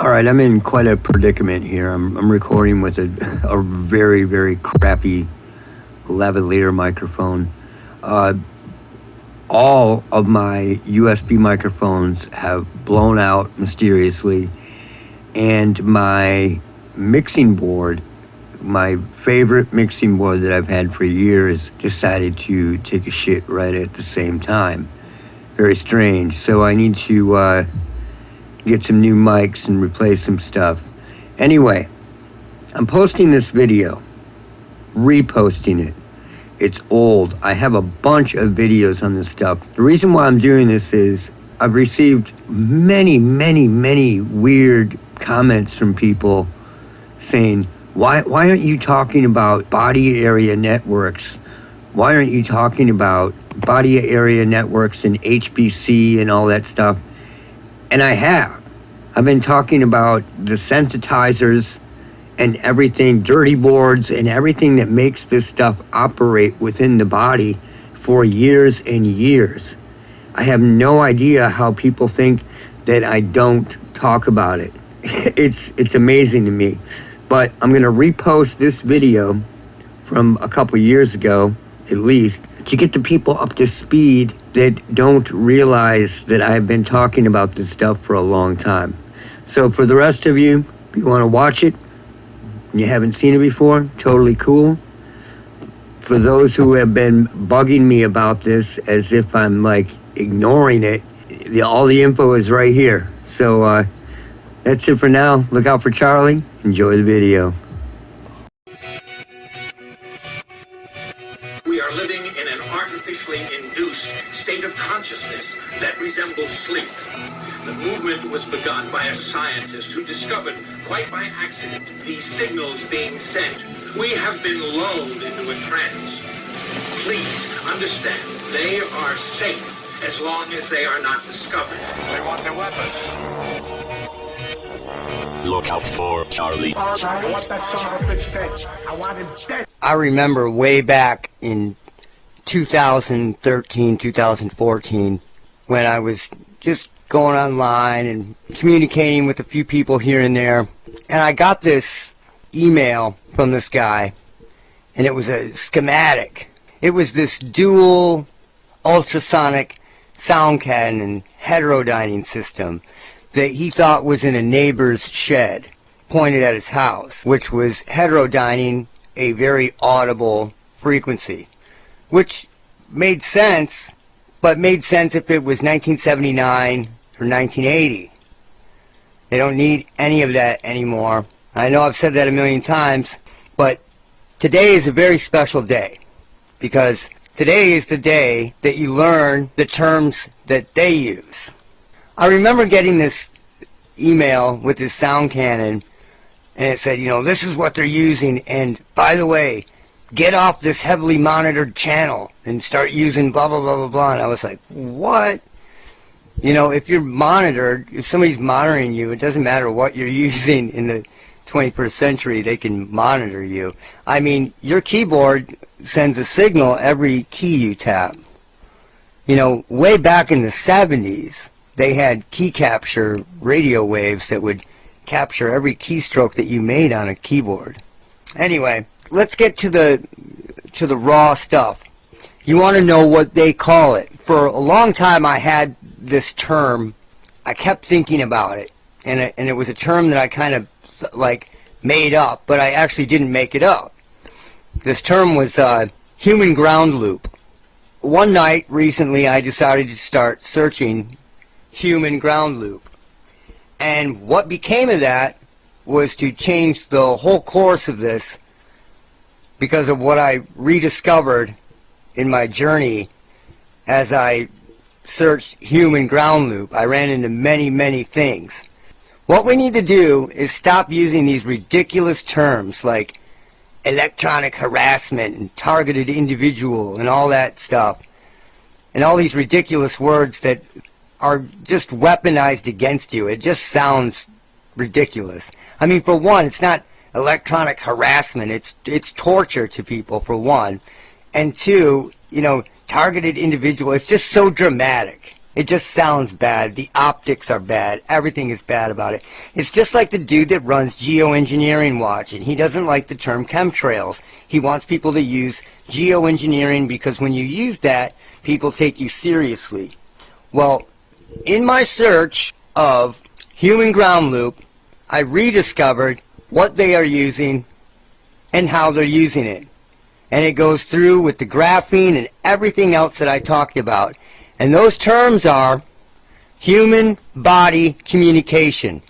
All right, I'm in quite a predicament here. I'm recording with a very, very crappy lavalier microphone. All of my USB microphones have blown out mysteriously, and my mixing board, my favorite mixing board that I've had for years, decided to take a shit right at the same time. Very strange. So I need to get some new mics and replace some stuff. Anyway, I'm posting this video, reposting it. It's old. I have a bunch of videos on this stuff. The reason why I'm doing this is I've received many, many, many weird comments from people saying, why aren't you talking about body area networks? Why aren't you talking about body area networks and HBC and all that stuff? And I have. I've been talking about the sensitizers and everything, dirty boards and everything that makes this stuff operate within the body for years and years. I have no idea how people think that I don't talk about it. It's amazing to me. But I'm going to repost this video from a couple years ago, at least, to get the people up to speed that don't realize that I've been talking about this stuff for a long time. So for the rest of you, if you want to watch it and you haven't seen it before, totally cool. For those who have been bugging me about this as if I'm like ignoring it, all the info is right here. So that's it for now. Look out for Charlie. Enjoy the video. We are living in an artificially induced state of consciousness that resembles sleep. The movement was begun by a scientist who discovered, quite by accident, these signals being sent. We have been lulled into a trance. Please understand, they are safe as long as they are not discovered. They want their weapons. Look out for Charlie. I want that son of a bitch dead. I want him dead. I remember way back in 2013, 2014, when I was just going online and communicating with a few people here and there, and I got this email from this guy, and it was a schematic. It was this dual ultrasonic sound cannon heterodyning system that he thought was in a neighbor's shed pointed at his house, which was heterodyning a very audible frequency, which made sense, but made sense if it was 1979 or 1980. They don't need any of that anymore. I know I've said that a million times, but today is a very special day, because today is the day that you learn the terms that they use. I remember getting this email with this sound cannon, and it said, you know, this is what they're using, and by the way, get off this heavily monitored channel and start using blah, blah, blah, blah, blah. And I was like, what? You know, if you're monitored, if somebody's monitoring you, it doesn't matter what you're using in the 21st century, they can monitor you. I mean, your keyboard sends a signal every key you tap. You know, way back in the 70s, they had key capture radio waves that would capture every keystroke that you made on a keyboard. Anyway, let's get to the raw stuff. You want to know what they call it. For a long time I had this term. I kept thinking about it, and it was a term that I kind of like made up, but I actually didn't make it up. This term was human ground loop. One night recently I decided to start searching human ground loop, and what became of that was to change the whole course of this because of what I rediscovered in my journey as I searched human ground loop. I ran into many, many things. What we need to do is stop using these ridiculous terms like electronic harassment and targeted individual and all that stuff, and all these ridiculous words that are just weaponized against you. It just sounds ridiculous. I mean, for one, it's not electronic harassment. It's torture to people, for one. And two, you know, targeted individual, it's just so dramatic. It just sounds bad. The optics are bad. Everything is bad about it. It's just like the dude that runs Geoengineering Watch, and he doesn't like the term chemtrails. He wants people to use geoengineering because when you use that, people take you seriously. Well, in my search of human ground loop, I rediscovered what they are using and how they're using it. And it goes through with the graphene and everything else that I talked about. And those terms are human body communication.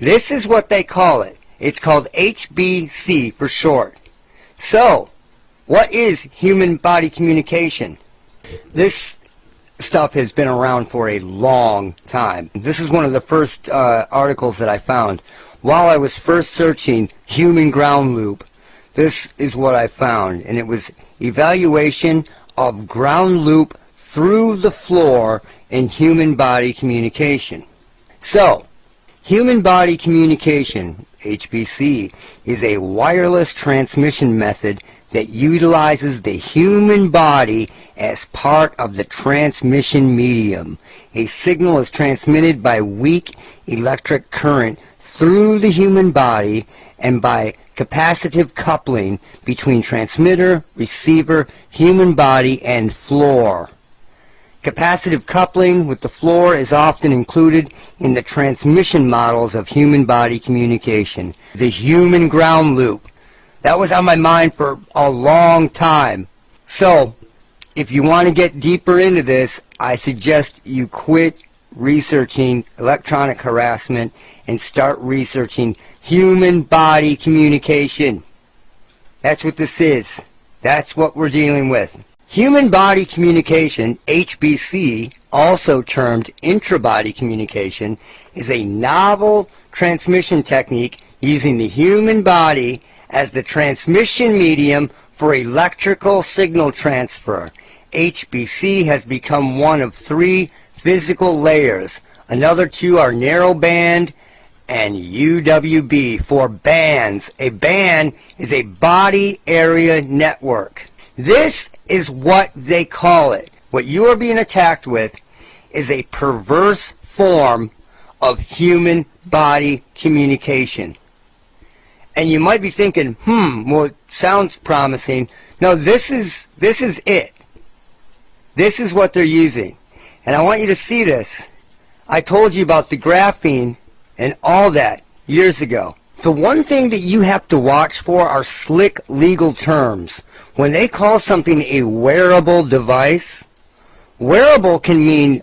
This is what they call it. It's called HBC for short. So, what is human body communication? This stuff has been around for a long time. This is one of the first articles that I found. While I was first searching human ground loop, this is what I found, and it was evaluation of ground loop through the floor in human body communication. So, human body communication, HBC, is a wireless transmission method that utilizes the human body as part of the transmission medium. A signal is transmitted by weak electric current through the human body and by capacitive coupling between transmitter, receiver, human body, and floor. Capacitive coupling with the floor is often included in the transmission models of human body communication. The human ground loop. That was on my mind for a long time. So, if you want to get deeper into this, I suggest you quit researching electronic harassment and start researching human body communication. That's what this is. That's what we're dealing with. Human body communication, HBC, also termed intra-body communication, is a novel transmission technique using the human body as the transmission medium for electrical signal transfer. HBC has become one of 3 physical layers. Another 2 are narrowband and UWB for bands. A band is a body area network. This is what they call it. What you are being attacked with is a perverse form of human body communication. And you might be thinking, well, it sounds promising. No, this is it. This is what they're using. And I want you to see this. I told you about the graphene and all that years ago. The one thing that you have to watch for are slick legal terms. When they call something a wearable device, wearable can mean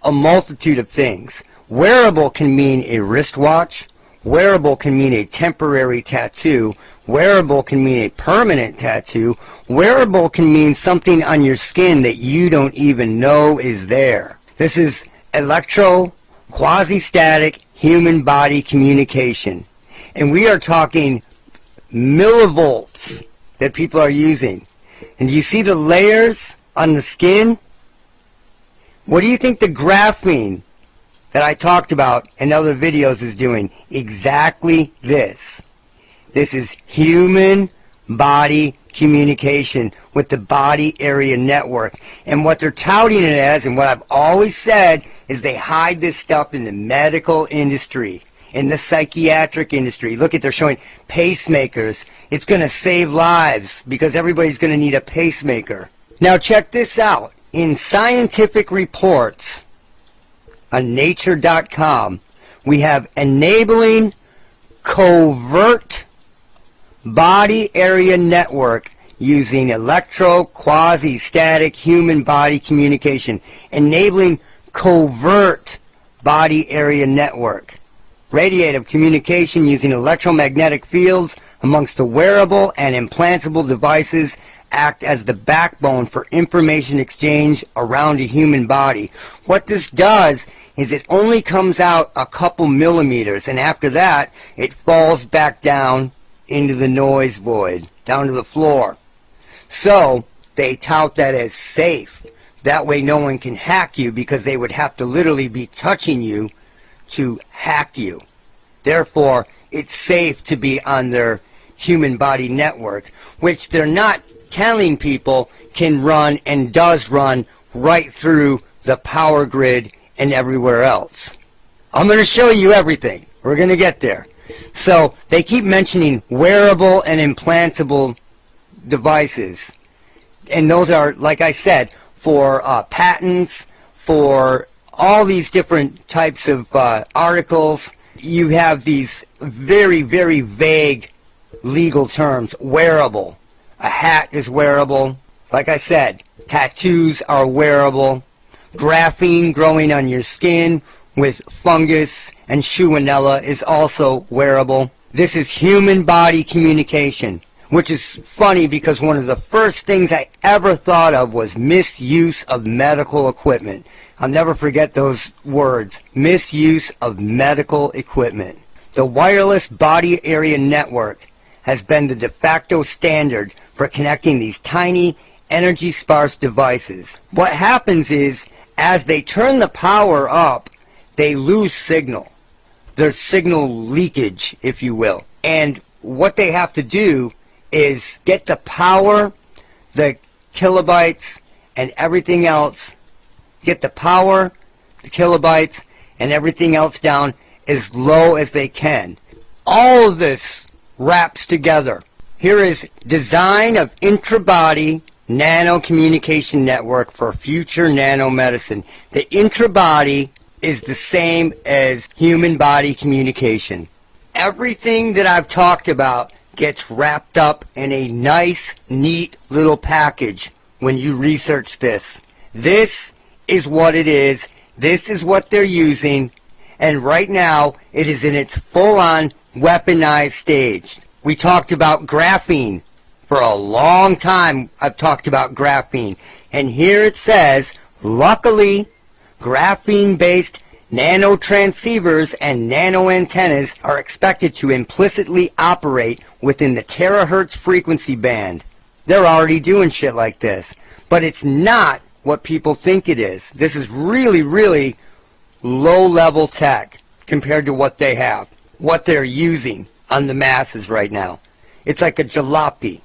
a multitude of things. Wearable can mean a wristwatch. Wearable can mean a temporary tattoo. Wearable can mean a permanent tattoo. Wearable can mean something on your skin that you don't even know is there. This is electro, quasi-static, human body communication. And we are talking millivolts that people are using. And do you see the layers on the skin? What do you think the graphene that I talked about in other videos is doing? Exactly this. This is human body communication with the body area network. And what they're touting it as, and what I've always said, is they hide this stuff in the medical industry, in the psychiatric industry. Look at, they're showing pacemakers. It's going to save lives because everybody's going to need a pacemaker. Now check this out. In scientific reports on nature.com, we have enabling covert body area network using electro quasi-static human body communication. Enabling covert body area network. Radiative communication using electromagnetic fields amongst the wearable and implantable devices act as the backbone for information exchange around a human body. What this does is it only comes out a couple millimeters, and after that it falls back down into the noise void, down to the floor. So they tout that as safe. That way no one can hack you, because they would have to literally be touching you to hack you. Therefore, it's safe to be on their human body network, which they're not telling people can run and does run right through the power grid, and everywhere else. I'm going to show you everything. We're going to get there. So they keep mentioning wearable and implantable devices. And those are, like I said, for patents, for all these different types of articles. You have these very, very vague legal terms. Wearable. A hat is wearable. Like I said, tattoos are wearable. Graphene growing on your skin with fungus and Shellen is also wearable. This is human body communication, which is funny because one of the first things I ever thought of was misuse of medical equipment. I'll never forget those words, misuse of medical equipment. The wireless body area network has been the de facto standard for connecting these tiny, energy-sparse devices. What happens is, as they turn the power up, they lose signal. There's signal leakage, if you will. And what they have to do is get the power, the kilobytes, and everything else, get the power, the kilobytes, and everything else down as low as they can. All of this wraps together. Here is design of intrabody nano communication network for future nanomedicine. The intrabody is the same as human body communication. Everything that I've talked about gets wrapped up in a nice, neat little package when you research this. This is what it is. This is what they're using. And right now, it is in its full-on weaponized stage. We talked about graphene. For a long time, I've talked about graphene. And here it says, luckily, graphene-based nanotransceivers and nanoantennas are expected to implicitly operate within the terahertz frequency band. They're already doing shit like this. But it's not what people think it is. This is really, really low-level tech compared to what they have, what they're using on the masses right now. It's like a jalopy.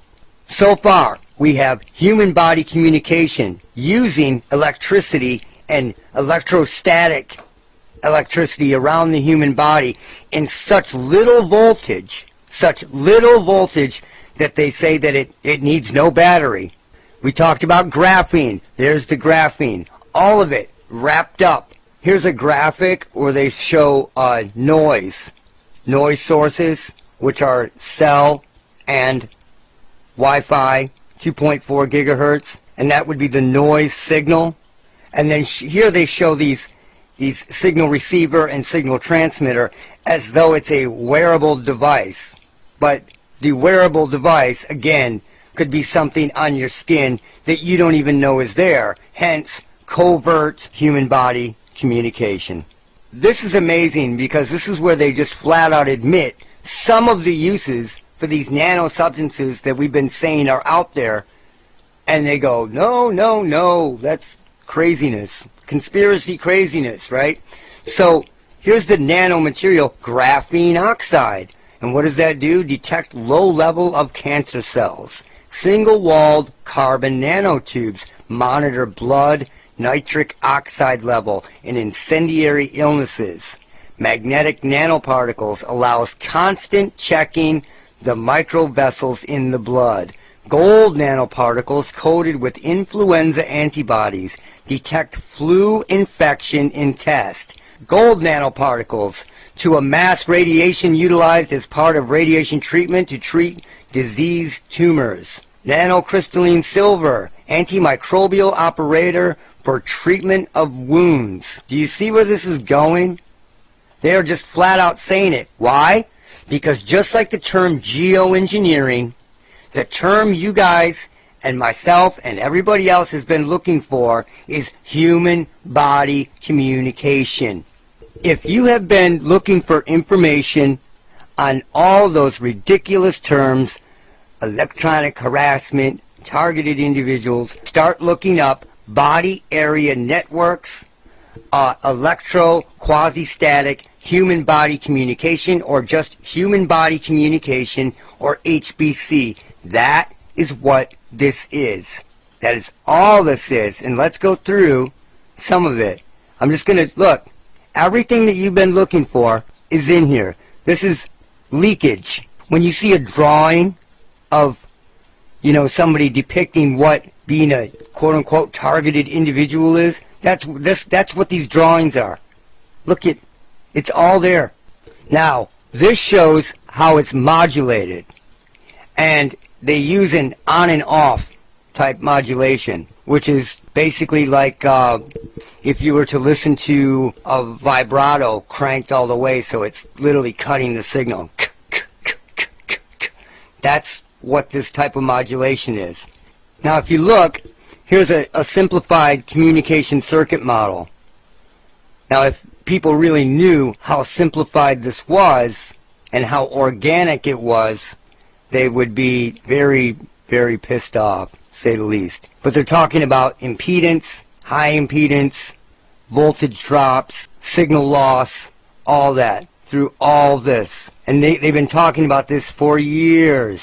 So far, we have human body communication using electricity and electrostatic electricity around the human body in such little voltage that they say that it needs no battery. We talked about graphene. There's the graphene. All of it wrapped up. Here's a graphic where they show noise sources, which are cell and Wi-Fi, 2.4 gigahertz, and that would be the noise signal. And then here they show these signal receiver and signal transmitter as though it's a wearable device. But the wearable device, again, could be something on your skin that you don't even know is there. Hence, covert human body communication. This is amazing because this is where they just flat out admit some of the uses for these nano substances that we've been saying are out there, and they go, no, that's craziness, conspiracy craziness, right? So here's the nanomaterial graphene oxide, and what does that do? Detect low level of cancer cells. Single-walled carbon nanotubes monitor blood nitric oxide level in incendiary illnesses. Magnetic nanoparticles allows constant checking the microvessels in the blood. Gold nanoparticles coated with influenza antibodies detect flu infection in test. Gold nanoparticles to a mass radiation utilized as part of radiation treatment to treat diseased tumors. Nanocrystalline silver, antimicrobial operator for treatment of wounds. Do you see where this is going? They are just flat out saying it. Why? Because just like the term geoengineering, the term you guys and myself and everybody else has been looking for is human body communication. If you have been looking for information on all those ridiculous terms, electronic harassment, targeted individuals, start looking up body area networks, quasi-static human body communication, or just human body communication, or HBC. That is what this is. That is all this is. And let's go through some of it. I'm just going to, look, everything that you've been looking for is in here. This is leakage. When you see a drawing of, you know, somebody depicting what being a quote-unquote targeted individual is, that's what these drawings are. Look at, it's all there. Now, this shows how it's modulated. And they use an on and off type modulation, which is basically like if you were to listen to a vibrato cranked all the way, so it's literally cutting the signal. That's what this type of modulation is. Now if you look, here's a simplified communication circuit model. Now if people really knew how simplified this was and how organic it was, they would be very, very pissed off, to say the least. But they're talking about impedance, high impedance, voltage drops, signal loss, all that, through all this. And they've been talking about this for years.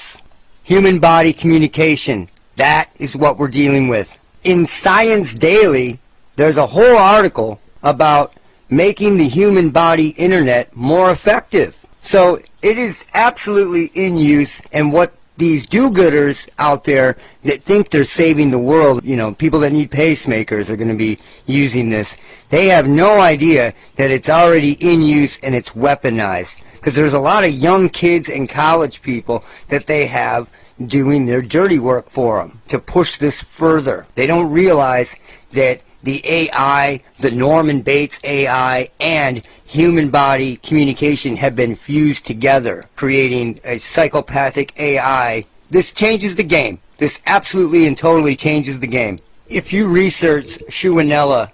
Human body communication, that is what we're dealing with. In Science Daily, there's a whole article about making the human body internet more effective. So it is absolutely in use, and what these do-gooders out there that think they're saving the world, you know, people that need pacemakers are going to be using this. They have no idea that it's already in use and it's weaponized. Because there's a lot of young kids and college people that they have doing their dirty work for them to push this further. They don't realize that the AI, the Norman Bates AI, and human body communication have been fused together, creating a psychopathic AI. This changes the game. This absolutely and totally changes the game. If you research Shellen,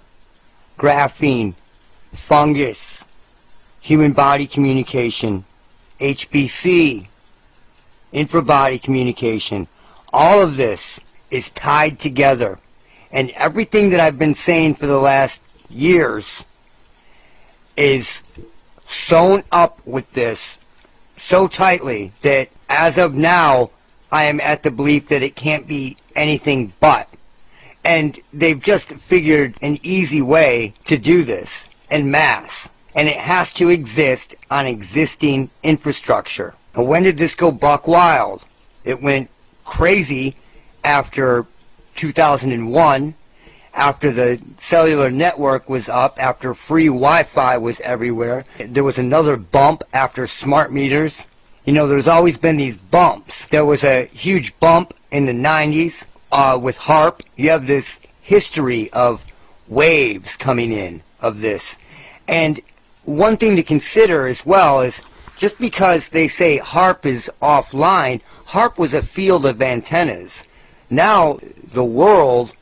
graphene, fungus, human body communication, HBC, infrabody communication, all of this is tied together. And everything that I've been saying for the last years is sewn up with this so tightly that as of now, I am at the belief that it can't be anything but. And they've just figured an easy way to do this en masse. And it has to exist on existing infrastructure. And when did this go buck wild? It went crazy after 2001, after the cellular network was up, after free Wi-Fi was everywhere. There was another bump after smart meters. You know, there's always been these bumps. There was a huge bump in the 90s with HARP. You have this history of waves coming in of this. And one thing to consider as well is just because they say HARP is offline, HARP was a field of antennas. Now the world,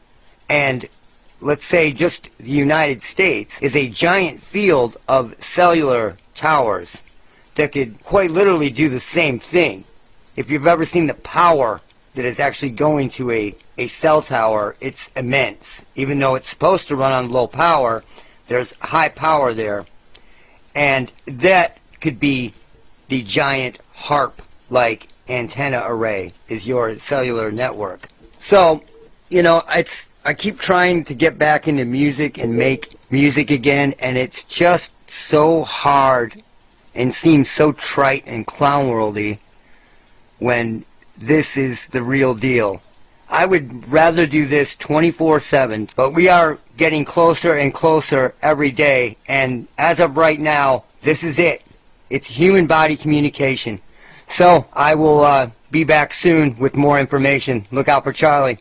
and let's say just the United States, is a giant field of cellular towers that could quite literally do the same thing. If you've ever seen the power that is actually going to a cell tower, it's immense. Even though it's supposed to run on low power, there's high power there. And that could be the giant HARP-like antenna array, is your cellular network. So, you know, I keep trying to get back into music and make music again, and it's just so hard and seems so trite and clown-worldy when this is the real deal. I would rather do this 24/7, but we are getting closer and closer every day, and as of right now, this is it. It's human body communication. So I will be back soon with more information. Look out for Charlie.